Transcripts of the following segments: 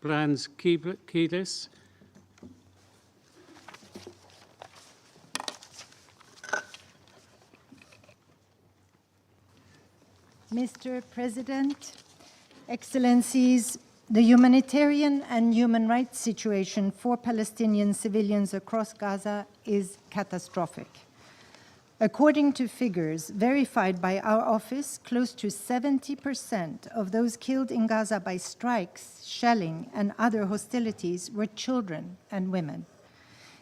Brands Kehris. Mr. President, Excellencies, the humanitarian and human rights situation for Palestinian civilians across Gaza is catastrophic. According to figures verified by our office, close to 70% of those killed in Gaza by strikes, shelling, and other hostilities were children and women.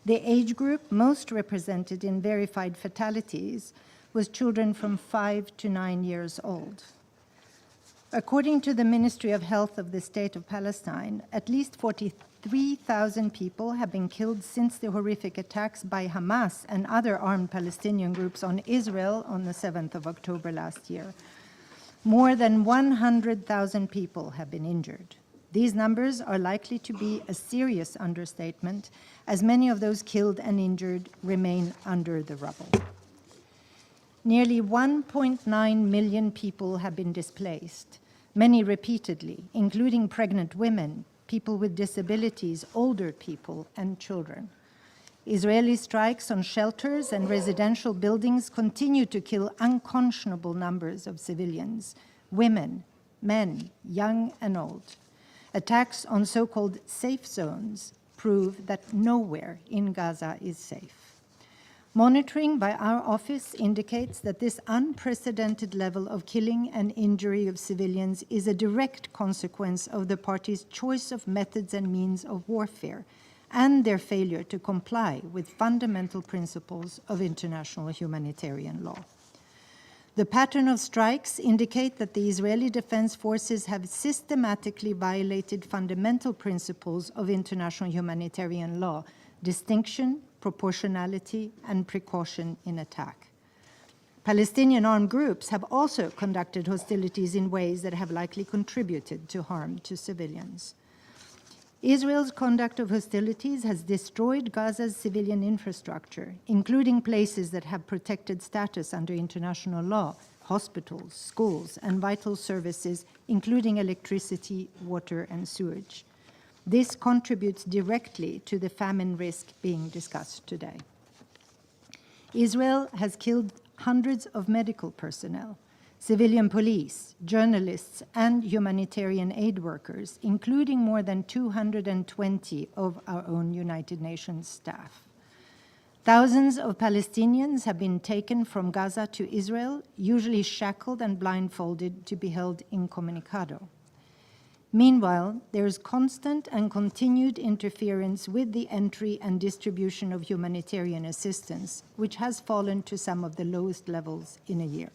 The age group most represented in verified fatalities was children from 5 to 9 years old. According to the Ministry of Health of the State of Palestine, at least 43,000 people have been killed since the horrific attacks by Hamas and other armed Palestinian groups on Israel on the 7th of October last year. More than 100,000 people have been injured. These numbers are likely to be a serious understatement, as many of those killed and injured remain under the rubble. Nearly 1.9 million people have been displaced, many repeatedly, including pregnant women, people with disabilities, older people, and children. Israeli strikes on shelters and residential buildings continue to kill unconscionable numbers of civilians, women, men, young and old. Attacks on so-called safe zones prove that nowhere in Gaza is safe. Monitoring by our office indicates that this unprecedented level of killing and injury of civilians is a direct consequence of the parties' choice of methods and means of warfare and their failure to comply with fundamental principles of international humanitarian law. The pattern of strikes indicate that the Israeli Defense Forces have systematically violated fundamental principles of international humanitarian law, distinction, proportionality, and precaution in attack. Palestinian armed groups have also conducted hostilities in ways that have likely contributed to harm to civilians. Israel's conduct of hostilities has destroyed Gaza's civilian infrastructure, including places that have protected status under international law, hospitals, schools, and vital services, including electricity, water, and sewage. This contributes directly to the famine risk being discussed today. Israel has killed hundreds of medical personnel, civilian police, journalists, and humanitarian aid workers, including more than 220 of our own United Nations staff. Thousands of Palestinians have been taken from Gaza to Israel, usually shackled and blindfolded to be held incommunicado. Meanwhile, there is constant and continued interference with the entry and distribution of humanitarian assistance, which has fallen to some of the lowest levels in a year.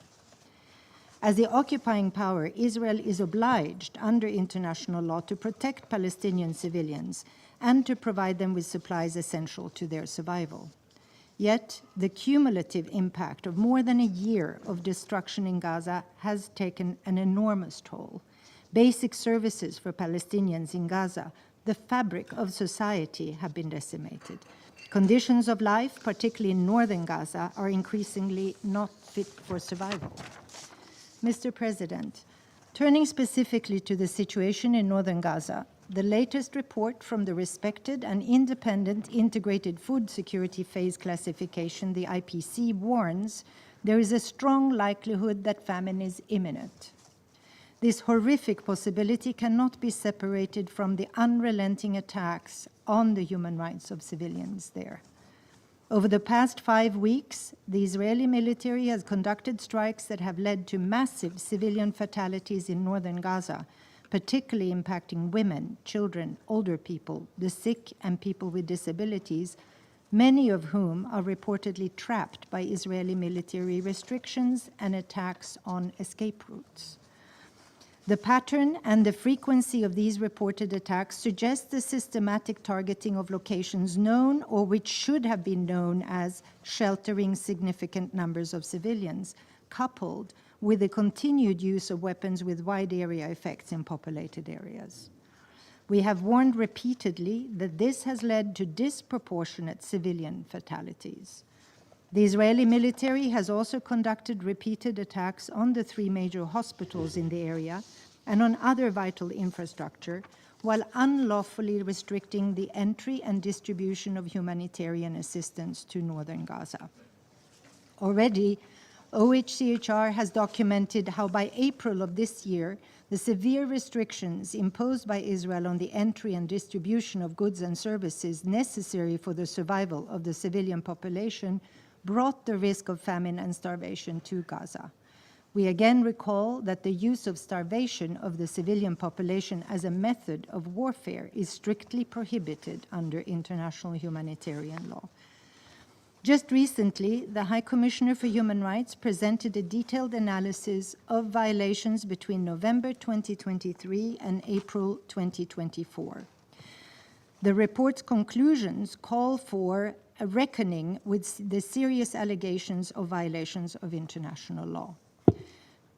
As the occupying power, Israel is obliged under international law to protect Palestinian civilians and to provide them with supplies essential to their survival. Yet, the cumulative impact of more than a year of destruction in Gaza has taken an enormous toll. Basic services for Palestinians in Gaza, the fabric of society, have been decimated. Conditions of life, particularly in northern Gaza, are increasingly not fit for survival. Mr. President, turning specifically to the situation in northern Gaza, the latest report from the respected and independent Integrated Food Security Phase Classification, the IPC, warns there is a strong likelihood that famine is imminent. This horrific possibility cannot be separated from the unrelenting attacks on the human rights of civilians there. Over the past 5 weeks, the Israeli military has conducted strikes that have led to massive civilian fatalities in northern Gaza, particularly impacting women, children, older people, the sick, and people with disabilities, many of whom are reportedly trapped by Israeli military restrictions and attacks on escape routes. The pattern and the frequency of these reported attacks suggest the systematic targeting of locations known or which should have been known as sheltering significant numbers of civilians, coupled with the continued use of weapons with wide area effects in populated areas. We have warned repeatedly that this has led to disproportionate civilian fatalities. The Israeli military has also conducted repeated attacks on the 3 major hospitals in the area and on other vital infrastructure, while unlawfully restricting the entry and distribution of humanitarian assistance to northern Gaza. Already, OHCHR has documented how by April of this year, the severe restrictions imposed by Israel on the entry and distribution of goods and services necessary for the survival of the civilian population brought the risk of famine and starvation to Gaza. We again recall that the use of starvation of the civilian population as a method of warfare is strictly prohibited under international humanitarian law. Just recently, the High Commissioner for Human Rights presented a detailed analysis of violations between November 2023 and April 2024. The report's conclusions call for a reckoning with the serious allegations of violations of international law.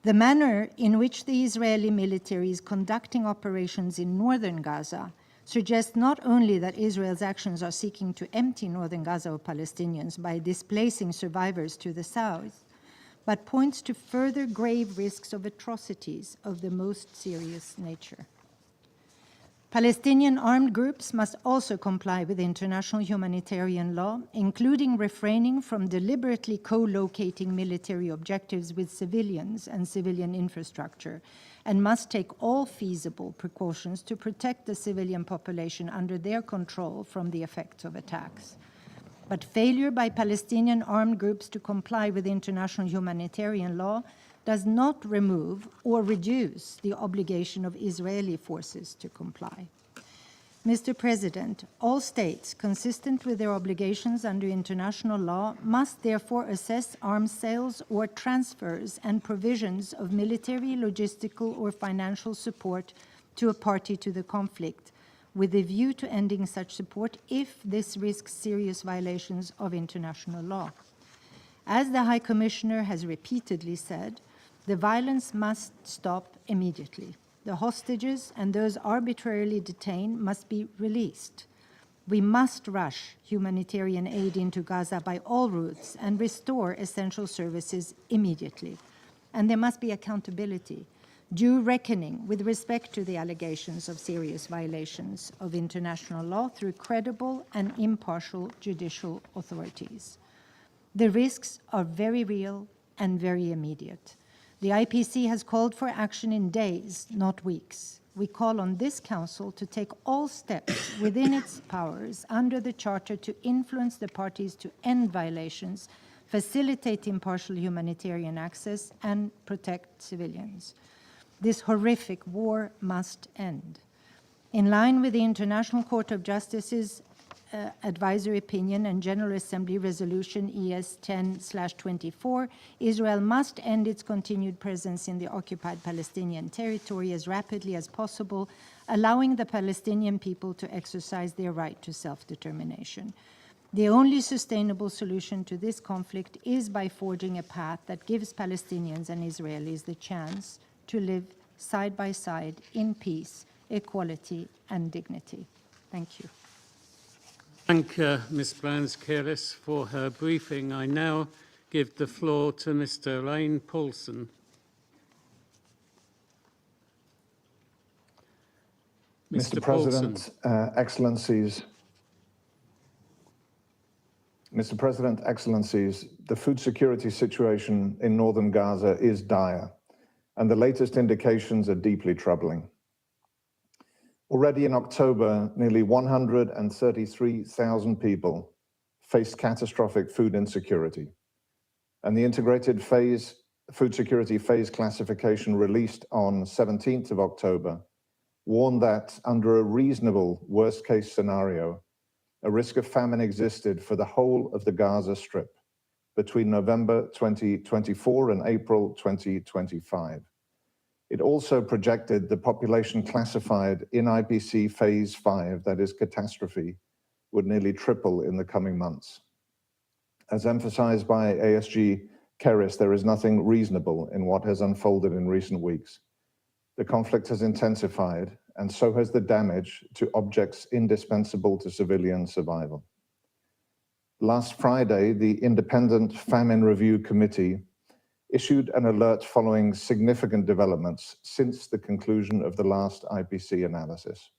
The manner in which the Israeli military is conducting operations in northern Gaza suggests not only that Israel's actions are seeking to empty northern Gaza of Palestinians by displacing survivors to the south, but points to further grave risks of atrocities of the most serious nature. Palestinian armed groups must also comply with international humanitarian law, including refraining from deliberately co-locating military objectives with civilians and civilian infrastructure, and must take all feasible precautions to protect the civilian population under their control from the effects of attacks. But failure by Palestinian armed groups to comply with international humanitarian law does not remove or reduce the obligation of Israeli forces to comply. Mr. President, all states consistent with their obligations under international law must therefore assess arms sales or transfers and provisions of military, logistical, or financial support to a party to the conflict, with a view to ending such support if this risks serious violations of international law. As the High Commissioner has repeatedly said, the violence must stop immediately. The hostages and those arbitrarily detained must be released. We must rush humanitarian aid into Gaza by all routes and restore essential services immediately. And there must be accountability, due reckoning with respect to the allegations of serious violations of international law through credible and impartial judicial authorities. The risks are very real and very immediate. The IPC has called for action in days, not weeks. We call on this Council to take all steps within its powers under the Charter to influence the parties to end violations, facilitate impartial humanitarian access, and protect civilians. This horrific war must end. In line with the International Court of Justice's advisory opinion and General Assembly Resolution ES 10/24, Israel must end its continued presence in the occupied Palestinian territory as rapidly as possible, allowing the Palestinian people to exercise their right to self-determination. The only sustainable solution to this conflict is by forging a path that gives Palestinians and Israelis the chance to live side by side in peace, equality, and dignity. Thank you. Thank Ms. Kehris for her briefing. I now give the floor to Mr. Lane Paulson. Mr. President, Excellencies, the food security situation in northern Gaza is dire, and the latest indications are deeply troubling. Already in October, nearly 133,000 people faced catastrophic food insecurity, and the integrated food security phase classification released on 17th of October warned that under a reasonable worst-case scenario, a risk of famine existed for the whole of the Gaza Strip between November 2024 and April 2025. It also projected the population classified in IPC Phase 5, that is catastrophe, would nearly triple in the coming months. As emphasized by ASG Kehris, there is nothing reasonable in what has unfolded in recent weeks. The conflict has intensified, and so has the damage to objects indispensable to civilian survival. Last Friday, the Independent Famine Review Committee issued an alert following significant developments since the conclusion of the last IPC analysis.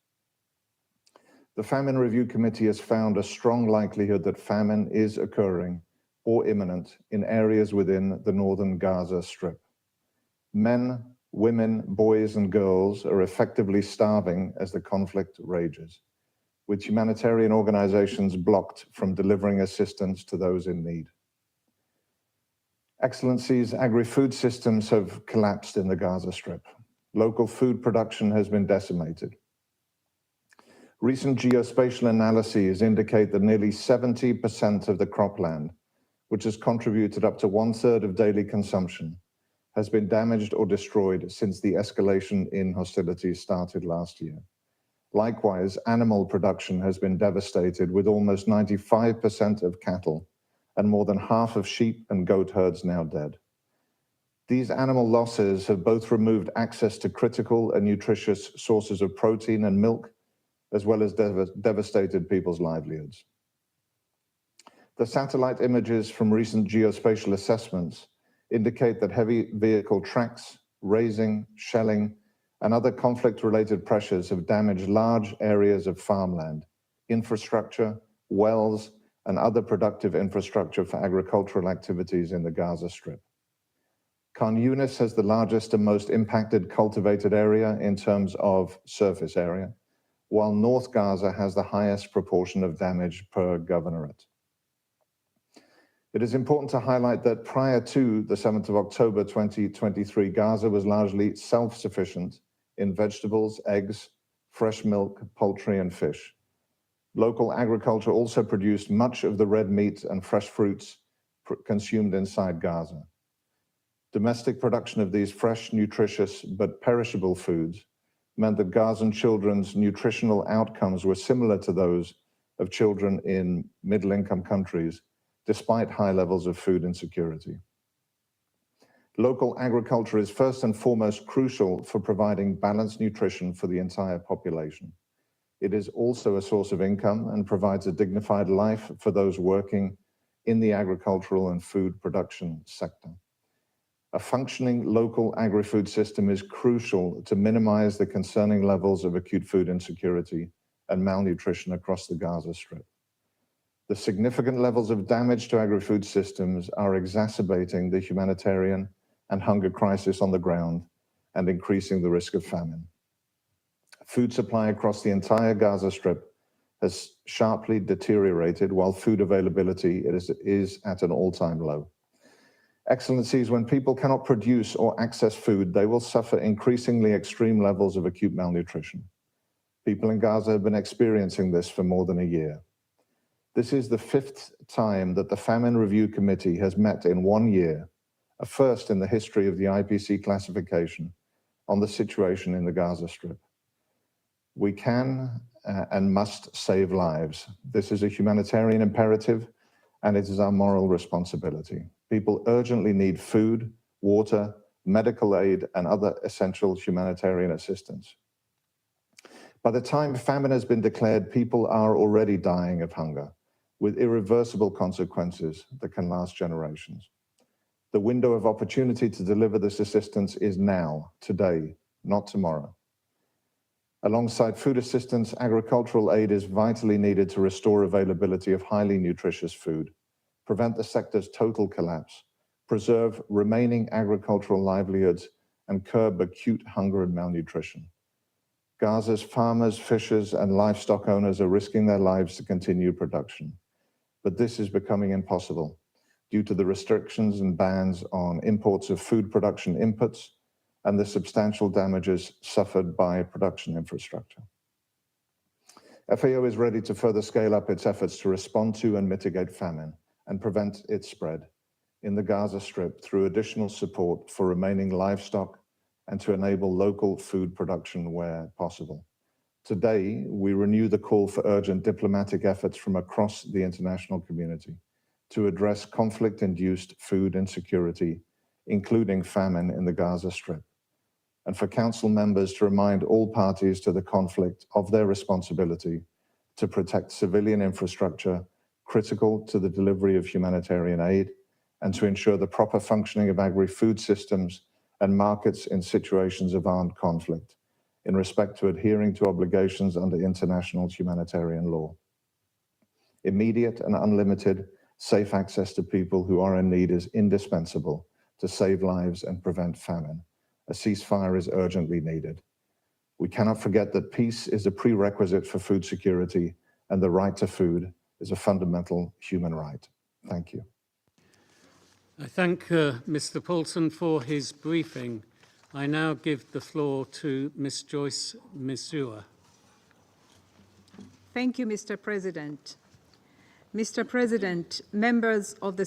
The Famine Review Committee has found a strong likelihood that famine is occurring or imminent in areas within the northern Gaza Strip. Men, women, boys, and girls are effectively starving as the conflict rages, with humanitarian organizations blocked from delivering assistance to those in need. Excellencies, agri-food systems have collapsed in the Gaza Strip. Local food production has been decimated. Recent geospatial analyses indicate that nearly 70% of the cropland, which has contributed up to 1/3 of daily consumption, has been damaged or destroyed since the escalation in hostilities started last year. Likewise, animal production has been devastated, with almost 95% of cattle and more than half of sheep and goat herds now dead. These animal losses have both removed access to critical and nutritious sources of protein and milk, as well as devastated people's livelihoods. The satellite images from recent geospatial assessments indicate that heavy vehicle tracks, razing, shelling, and other conflict-related pressures have damaged large areas of farmland, infrastructure, wells, and other productive infrastructure for agricultural activities in the Gaza Strip. Khan Yunis has the largest and most impacted cultivated area in terms of surface area, while North Gaza has the highest proportion of damage per governorate. It is important to highlight that prior to the 7th of October 2023, Gaza was largely self-sufficient in vegetables, eggs, fresh milk, poultry, and fish. Local agriculture also produced much of the red meat and fresh fruits consumed inside Gaza. Domestic production of these fresh, nutritious, but perishable foods meant that Gazan children's nutritional outcomes were similar to those of children in middle-income countries, despite high levels of food insecurity. Local agriculture is first and foremost crucial for providing balanced nutrition for the entire population. It is also a source of income and provides a dignified life for those working in the agricultural and food production sector. A functioning local agri-food system is crucial to minimize the concerning levels of acute food insecurity and malnutrition across the Gaza Strip. The significant levels of damage to agri-food systems are exacerbating the humanitarian and hunger crisis on the ground and increasing the risk of famine. Food supply across the entire Gaza Strip has sharply deteriorated, while food availability is at an all-time low. Excellencies, when people cannot produce or access food, they will suffer increasingly extreme levels of acute malnutrition. People in Gaza have been experiencing this for more than a year. This is the 5th time that the Famine Review Committee has met in 1 year, a first in the history of the IPC classification, on the situation in the Gaza Strip. We can and must save lives. This is a humanitarian imperative, and it is our moral responsibility. People urgently need food, water, medical aid, and other essential humanitarian assistance. By the time famine has been declared, people are already dying of hunger, with irreversible consequences that can last generations. The window of opportunity to deliver this assistance is now, today, not tomorrow. Alongside food assistance, agricultural aid is vitally needed to restore availability of highly nutritious food, prevent the sector's total collapse, preserve remaining agricultural livelihoods, and curb acute hunger and malnutrition. Gaza's farmers, fishers, and livestock owners are risking their lives to continue production. But this is becoming impossible due to the restrictions and bans on imports of food production inputs and the substantial damages suffered by production infrastructure. FAO is ready to further scale up its efforts to respond to and mitigate famine and prevent its spread in the Gaza Strip through additional support for remaining livestock and to enable local food production where possible. Today, we renew the call for urgent diplomatic efforts from across the international community to address conflict-induced food insecurity, including famine in the Gaza Strip, and for Council members to remind all parties to the conflict of their responsibility to protect civilian infrastructure critical to the delivery of humanitarian aid and to ensure the proper functioning of agri-food systems and markets in situations of armed conflict, in respect to adhering to obligations under international humanitarian law. Immediate and unlimited safe access to people who are in need is indispensable to save lives and prevent famine. A ceasefire is urgently needed. We cannot forget that peace is a prerequisite for food security, and the right to food is a fundamental human right. Thank you. I thank Mr. Paulson for his briefing. I now give the floor to Ms. Joyce Misua. Thank you, Mr. President. Mr. President, members of the